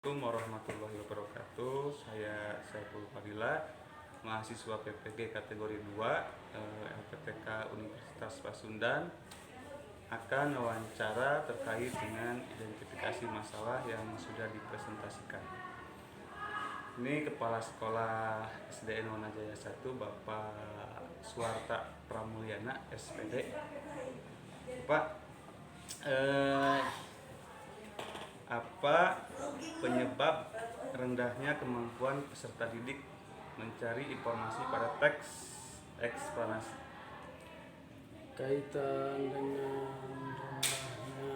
Assalamualaikum warahmatullahi wabarakatuh. Saya Saiful Fadila, mahasiswa PPG kategori 2 LPTK Universitas Pasundan, akan wawancara terkait dengan identifikasi masalah yang sudah dipresentasikan. Ini Kepala Sekolah SDN Wanajaya 1 Bapak Suwarta Pramulyana SPD. Pak, apa penyebab rendahnya kemampuan peserta didik mencari informasi pada teks eksplanasi? Kaitan dengan rendahnya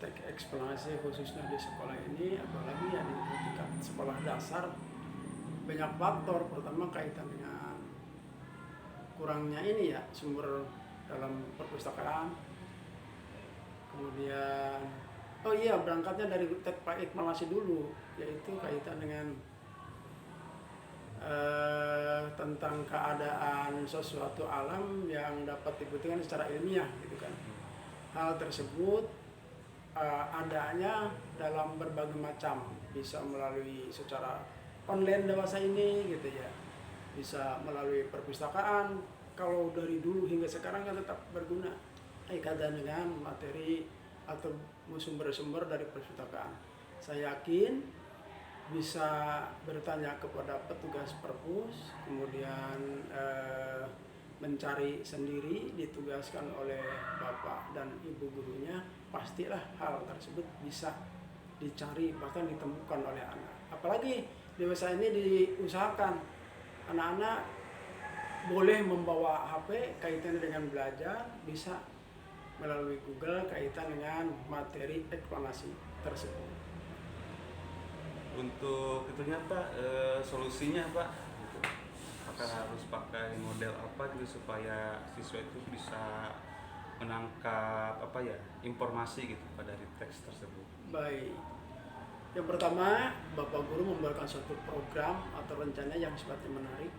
teks eksplanasi khususnya di sekolah ini, apalagi yang di tingkat sekolah dasar, banyak faktor. Pertama kaitan dengan kurangnya ini ya sumber dalam perpustakaan. Kemudian berangkatnya dari teks eksplanasi dulu, yaitu kaitan dengan tentang keadaan sesuatu alam yang dapat dibuktikan secara ilmiah gitu kan. Hal tersebut adanya dalam berbagai macam, bisa melalui secara online dewasa ini gitu ya, bisa melalui perpustakaan. Kalau dari dulu hingga sekarang kan tetap berguna kaitan dengan materi atau sumber-sumber dari perpustakaan. Saya yakin bisa bertanya kepada petugas perpus, kemudian mencari sendiri, ditugaskan oleh bapak dan ibu gurunya, pastilah hal tersebut bisa dicari bahkan ditemukan oleh anak. Apalagi dewasa ini diusahakan anak-anak boleh membawa HP kaitannya dengan belajar, bisa melalui Google kaitan dengan materi eksplanasi tersebut. Untuk itunya Pak, solusinya Pak, gitu. Apakah harus pakai model apa gitu supaya siswa itu bisa menangkap informasi gitu pada dari teks tersebut? Baik, yang pertama Bapak Guru membuatkan suatu program atau rencana yang sifatnya menarik.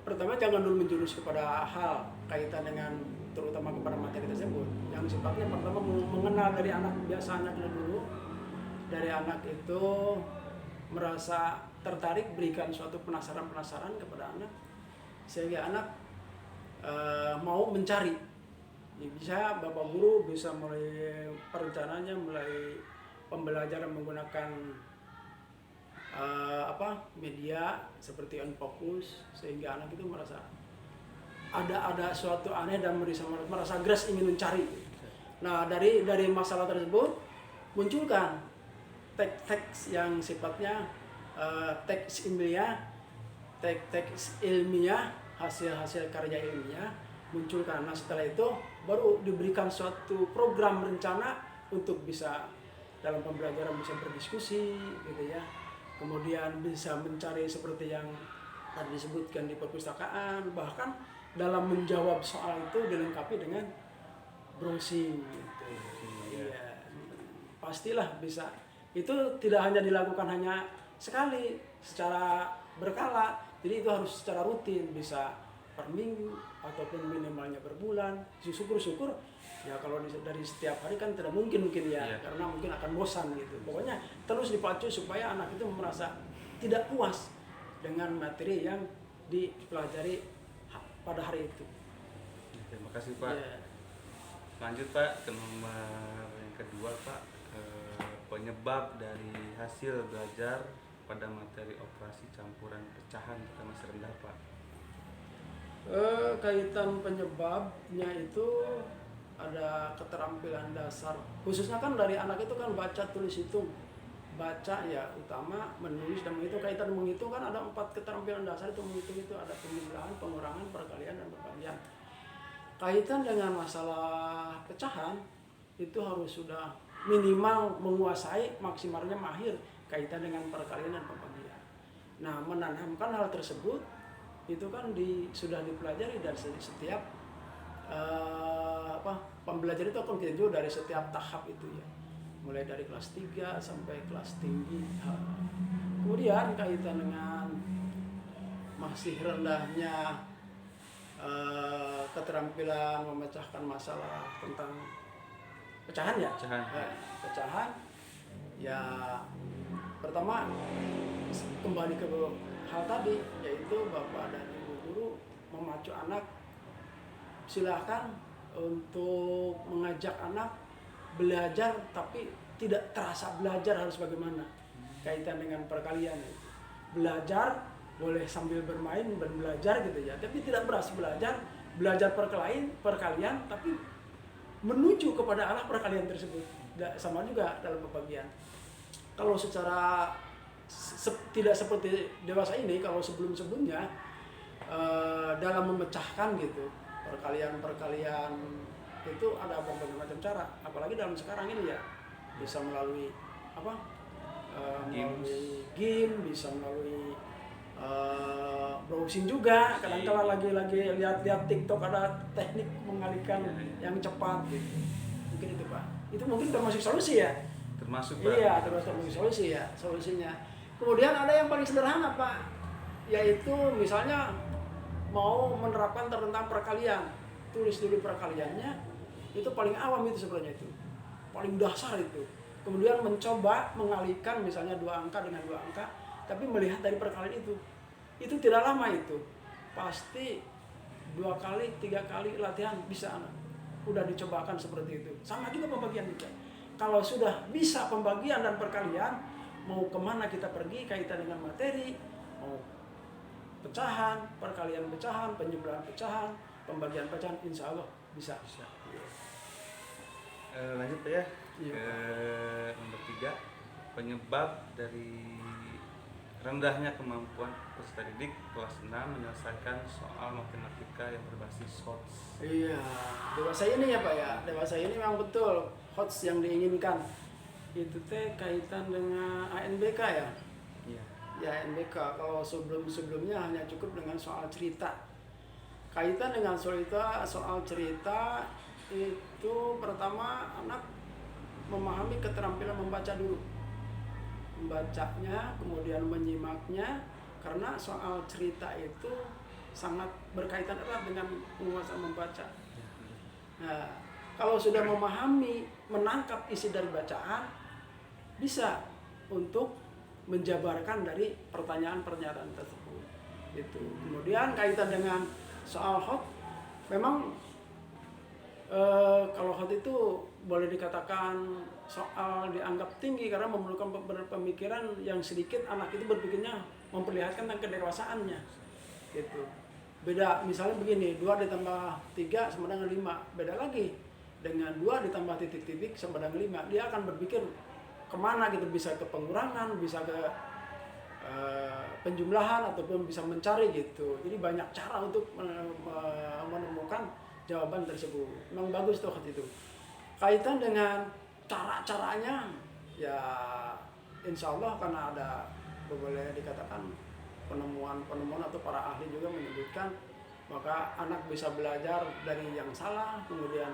Pertama jangan dulu menjurus kepada hal kaitan dengan terutama kepada materi tersebut. Yang sifatnya pertama mengenal dari anak, biasanya dulu dari anak itu merasa tertarik, berikan suatu penasaran kepada anak sehingga anak mau mencari. Ya, bisa Bapak Guru bisa mulai perencanaannya mulai pembelajaran menggunakan media seperti OnFocus, sehingga anak itu merasa ada suatu aneh dan merasa geras ingin mencari. Nah, dari masalah tersebut munculkan teks yang sifatnya teks ilmiah, hasil karya ilmiah munculkan. Nah, setelah itu baru diberikan suatu program rencana untuk bisa dalam pembelajaran bisa berdiskusi gitu ya. Kemudian bisa mencari seperti yang tadi disebutkan di perpustakaan, bahkan dalam menjawab soal itu dilengkapi dengan browsing gitu. Iya, pastilah bisa. Itu tidak hanya dilakukan hanya sekali, secara berkala. Jadi itu harus secara rutin, bisa per minggu ataupun minimalnya per bulan. Syukur-syukur ya, kalau dari setiap hari kan tidak mungkin ya, karena mungkin akan bosan gitu. Pokoknya terus dipacu supaya anak itu merasa tidak puas dengan materi yang dipelajari pada hari itu. Terima kasih Pak. Lanjut Pak ke nomor yang kedua Pak, penyebab dari hasil belajar pada materi operasi campuran pecahan kita masih rendah Pak. Kaitan penyebabnya itu ada keterampilan dasar, khususnya kan dari anak itu kan baca, tulis, hitung. Baca ya utama, menulis dan menghitung. Kaitan menghitung kan ada 4 keterampilan dasar itu. Menghitung itu ada penjumlahan, pengurangan, perkalian, dan perbagian. Kaitan dengan masalah pecahan itu harus sudah minimal menguasai, maksimalnya mahir kaitan dengan perkalian dan perbagian. Nah, menanamkan hal tersebut itu kan sudah dipelajari dari setiap pembelajaran itu akan kita juga dari setiap tahap itu ya, mulai dari kelas 3 sampai kelas tinggi. Kemudian kaitan dengan masih rendahnya keterampilan memecahkan masalah tentang pecahan ya. Pecahan. Pecahan ya, pertama kembali ke hal tadi, yaitu bapak dan ibu guru memacu anak, silakan untuk mengajak anak belajar, tapi tidak terasa belajar harus bagaimana. Kaitan dengan perkalian itu. Belajar boleh sambil bermain dan belajar gitu ya, tapi tidak berasa belajar perkalian tapi menuju kepada arah perkalian tersebut. Sama juga dalam pembagian. Kalau secara tidak seperti dewasa ini, kalau sebelumnya dalam memecahkan gitu perkalian itu ada berbagai macam cara, apalagi dalam sekarang ini ya, bisa melalui melalui game, bisa melalui browsing juga. Kadang-kala lagi lihat TikTok ada teknik mengalihkan yang cepat gitu. Mungkin itu Pak. Itu mungkin termasuk solusi ya. Termasuk Pak. Iya, termasuk solusi ya, solusinya. Kemudian ada yang paling sederhana Pak, yaitu misalnya mau menerapkan tentang perkalian, tulis dulu perkaliannya, itu paling awam itu sebenarnya, itu paling dasar itu. Kemudian mencoba mengalihkan misalnya 2 angka dengan 2 angka, tapi melihat dari perkalian itu tidak lama, itu pasti 2 kali 3 kali latihan bisa anak udah dicobakan seperti itu. Sama juga pembagian juga, kalau sudah bisa pembagian dan perkalian, mau kemana kita pergi kaitan dengan materi, mau pecahan, perkalian pecahan, penjumlahan pecahan, pembagian pecahan, insya Allah bisa. Lanjut Pak ya. Iya. Nomor 3, penyebab dari rendahnya kemampuan peserta didik kelas 6 menyelesaikan soal matematika yang berbasis HOTS. Iya, dewasa ini ya Pak ya, dewasa ini memang betul HOTS yang diinginkan. Itu kaitan dengan ANBK ya. Iya. Ya ANBK, kalau sebelumnya hanya cukup dengan soal cerita. Kaitan dengan soal cerita itu pertama anak memahami keterampilan membaca dulu. Membacanya, kemudian menyimaknya, karena soal cerita itu sangat berkaitan erat dengan penguasaan membaca. Nah, kalau sudah memahami, menangkap isi dari bacaan, bisa untuk menjabarkan dari pertanyaan-pernyataan tersebut. Itu. Kemudian kaitan dengan soal HOT, memang kalau HOT itu boleh dikatakan soal dianggap tinggi karena memerlukan pemikiran yang sedikit. Anak itu berpikirnya memperlihatkan tentang kedewasaannya gitu. Beda misalnya begini, 2 ditambah 3 sama dengan 5, beda lagi dengan 2 ditambah titik-titik sama dengan 5. Dia akan berpikir kemana gitu, bisa ke pengurangan, bisa ke penjumlahan, ataupun bisa mencari gitu. Jadi banyak cara untuk menemukan jawaban tersebut. Memang bagus tuh itu. Kaitan dengan cara-caranya ya, insya Allah karena ada, boleh dikatakan penemuan atau para ahli juga menyebutkan, maka anak bisa belajar dari yang salah, kemudian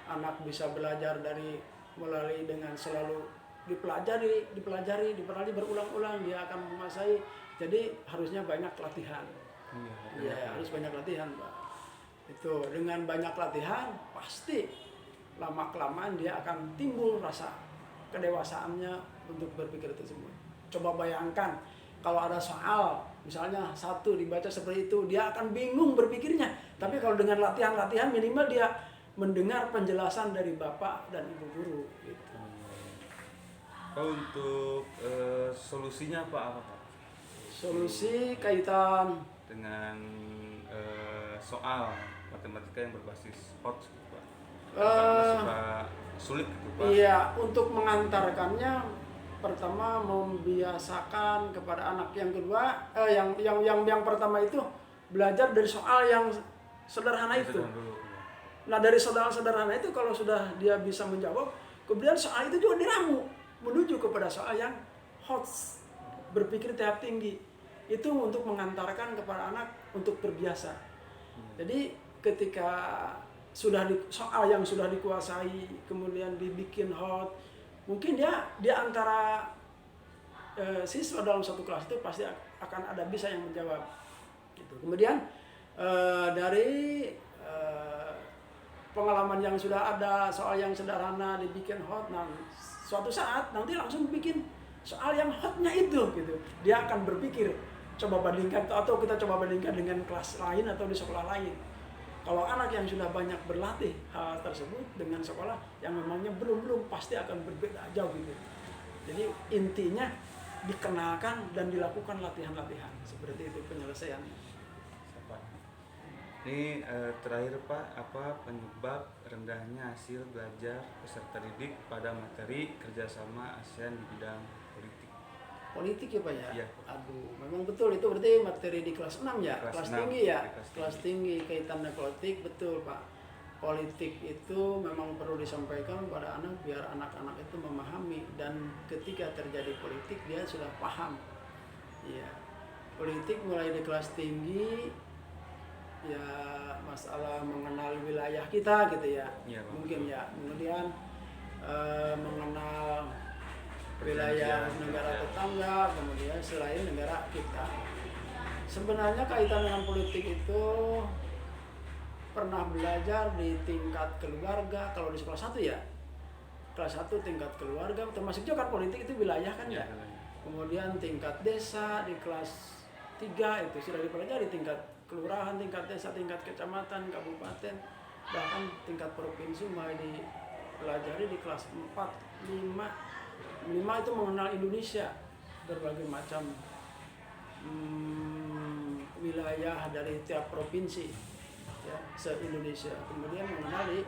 anak bisa belajar dari melalui dengan selalu dipelajari berulang-ulang, dia akan menguasai. Jadi harusnya banyak latihan. Iya, harus banyak latihan Pak. Itu dengan banyak latihan pasti lama-kelamaan dia akan timbul rasa kedewasaannya untuk berpikir tersebut. Coba bayangkan kalau ada soal misalnya 1 dibaca seperti itu, dia akan bingung berpikirnya. Tapi kalau dengan latihan minimal dia mendengar penjelasan dari bapak dan ibu guru gitu. Untuk solusinya apa Pak? Solusi kaitan dengan soal matematika yang berbasis HOTS Pak. Sulit gitu Pak. Iya, untuk mengantarkannya pertama membiasakan kepada anak. Yang kedua yang pertama itu belajar dari soal yang sederhana itu. Nah, dari soal sederhana itu kalau sudah dia bisa menjawab, kemudian soal itu juga diramu menuju kepada soal yang HOTS, berpikir tahap tinggi. Itu untuk mengantarkan kepada anak untuk terbiasa. Jadi ketika soal yang sudah dikuasai, kemudian dibikin HOT, mungkin dia antara siswa dalam satu kelas itu pasti akan ada bisa yang menjawab. Gitu. Kemudian dari pengalaman yang sudah ada, soal yang sederhana dibikin hot, nah suatu saat nanti langsung bikin soal yang hotnya itu gitu. Dia akan berpikir, coba bandingkan atau kita coba bandingkan dengan kelas lain atau di sekolah lain. Kalau anak yang sudah banyak berlatih hal tersebut dengan sekolah yang memangnya belum pasti akan berbeda jauh gitu. Jadi intinya dikenalkan dan dilakukan latihan-latihan seperti itu penyelesaiannya. Ini terakhir Pak, apa penyebab rendahnya hasil belajar peserta didik pada materi kerjasama ASEAN di bidang politik? Politik ya Pak ya? Iya. Aduh, memang betul itu berarti materi di kelas 6 ya? Kelas 6, tinggi ya? kelas Tinggi kaitannya politik, betul Pak. Politik itu memang perlu disampaikan kepada anak biar anak-anak itu memahami, dan ketika terjadi politik dia sudah paham. Iya. Politik mulai di kelas tinggi ya masalah mengenal wilayah kita gitu ya, mungkin ya, kemudian mengenal wilayah negara tetangga, kemudian selain negara kita. Sebenarnya kaitan dengan politik itu pernah belajar di tingkat keluarga, kalau di sekolah 1 ya, kelas 1 tingkat keluarga, termasuk juga kan politik itu wilayah kan ya. Kemudian tingkat desa di kelas 3 itu sudah dipelajari, tingkat kelurahan, tingkat desa, tingkat kecamatan, kabupaten, bahkan tingkat provinsi mulai dipelajari di kelas 4, 5 itu mengenal Indonesia, berbagai macam wilayah dari tiap provinsi ya, se-Indonesia. Kemudian mengenal di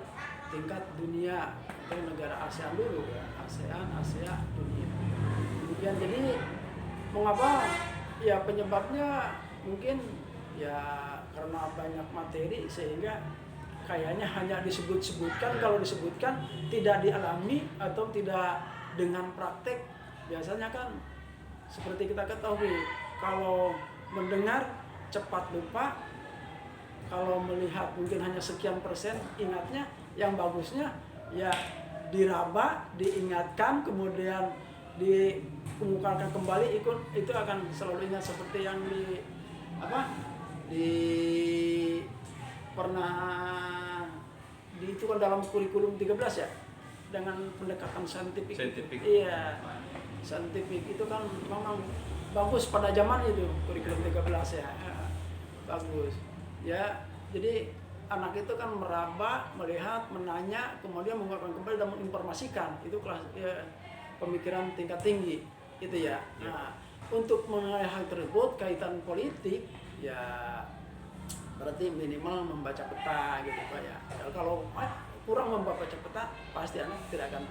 tingkat dunia atau negara ASEAN dulu ya, ASEAN, Asia, dunia. Kemudian jadi mengapa ya, penyebabnya mungkin ya karena banyak materi sehingga kayaknya hanya disebut-sebutkan, kalau disebutkan tidak dialami atau tidak dengan praktek. Biasanya kan seperti kita ketahui, kalau mendengar cepat lupa, kalau melihat mungkin hanya sekian persen ingatnya. Yang bagusnya ya diraba, diingatkan, kemudian dikemukakan kembali, itu akan selalu ingat, seperti yang itu kan dalam kurikulum 13 ya, dengan pendekatan saintifik. Iya, saintifik itu kan memang bagus pada zaman itu, kurikulum 13 ya, bagus ya. Jadi anak itu kan meraba, melihat, menanya, kemudian mengucapkan kembali dan menginformasikan. Itu kelas ya, pemikiran tingkat tinggi itu ya. Nah, untuk mengenai hal tersebut kaitan politik ya berarti minimal membaca peta gitu Pak ya. Kalau kurang membaca peta, pasti anak tidak akan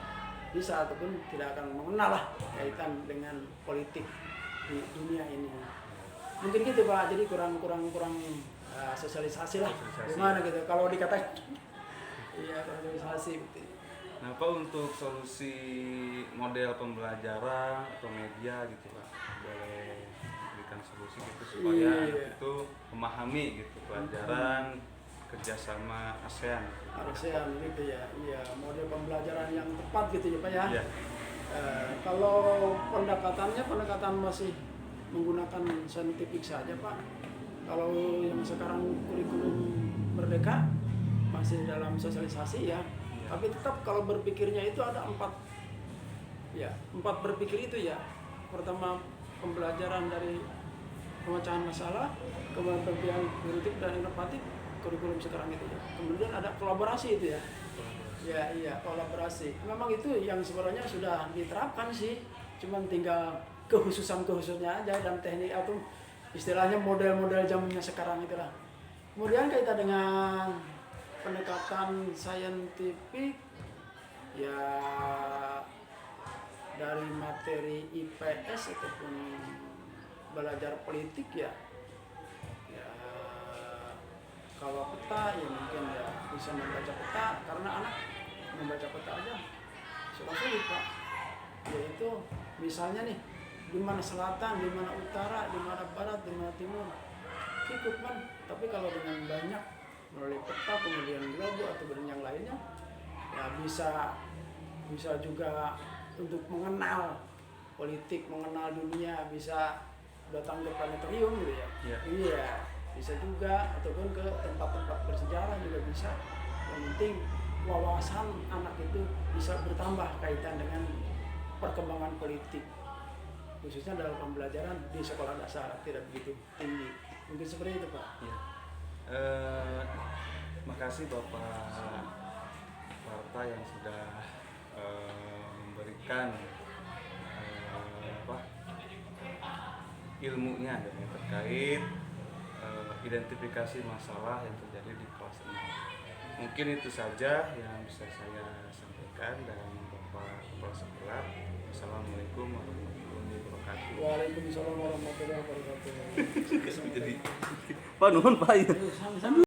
bisa ataupun tidak akan mengenal lah kaitan dengan politik di dunia ini. Mungkin gitu Pak. Jadi kurang sosialisasi lah. Gimana gitu kalau dikatakan iya, sosialisasi betul. Nah Pak, untuk solusi model pembelajaran atau media gitu Pak, boleh berikan solusi gitu supaya anak itu memahami gitu pelajaran kerjasama ASEAN gitu ya. Iya, model pembelajaran yang tepat gitu ya Pak ya. Iya. Kalau pendekatan masih menggunakan saintifik saja Pak. Kalau yang sekarang kurikulum merdeka masih dalam sosialisasi ya. Tapi tetap kalau berpikirnya itu ada 4 berpikir itu ya. Pertama, pembelajaran dari pemecahan masalah, kemudian berpikir kritik dan inovatif, kurikulum sekarang itu ya. Kemudian ada kolaborasi itu ya. Iya, kolaborasi. Memang itu yang sebenarnya sudah diterapkan sih. Cuman tinggal kehususannya aja dan teknik atau istilahnya model-model zamannya sekarang itulah. Kemudian kaitan dengan pendekatan saintifik ya, dari materi IPS ataupun belajar politik ya kalau peta ya mungkin ya bisa membaca peta, karena anak membaca peta aja sudah sulit Pak. Yaitu misalnya nih, di mana selatan, di mana utara, di mana barat, di mana timur, ikut kan. Tapi kalau dengan banyak melalui peta, kemudian logo atau brand yang lainnya ya bisa juga untuk mengenal politik, mengenal dunia, bisa datang ke planetarium gitu ya. Iya, bisa juga, ataupun ke tempat-tempat bersejarah juga bisa. yang penting wawasan anak itu bisa bertambah kaitan dengan perkembangan politik, khususnya dalam pembelajaran di sekolah dasar tidak begitu tinggi. Mungkin seperti itu Pak. Ya. Makasih Bapak Warta yang sudah memberikan ilmunya terkait identifikasi masalah yang terjadi di kelas 6. Mungkin itu saja yang bisa saya sampaikan, dan Bapak Kepala Sekolah, Assalamualaikum warahmatullahi wabarakatuh. Waalaikumsalam warahmatullahi wabarakatuh. Jadi Pak nuhun Pak.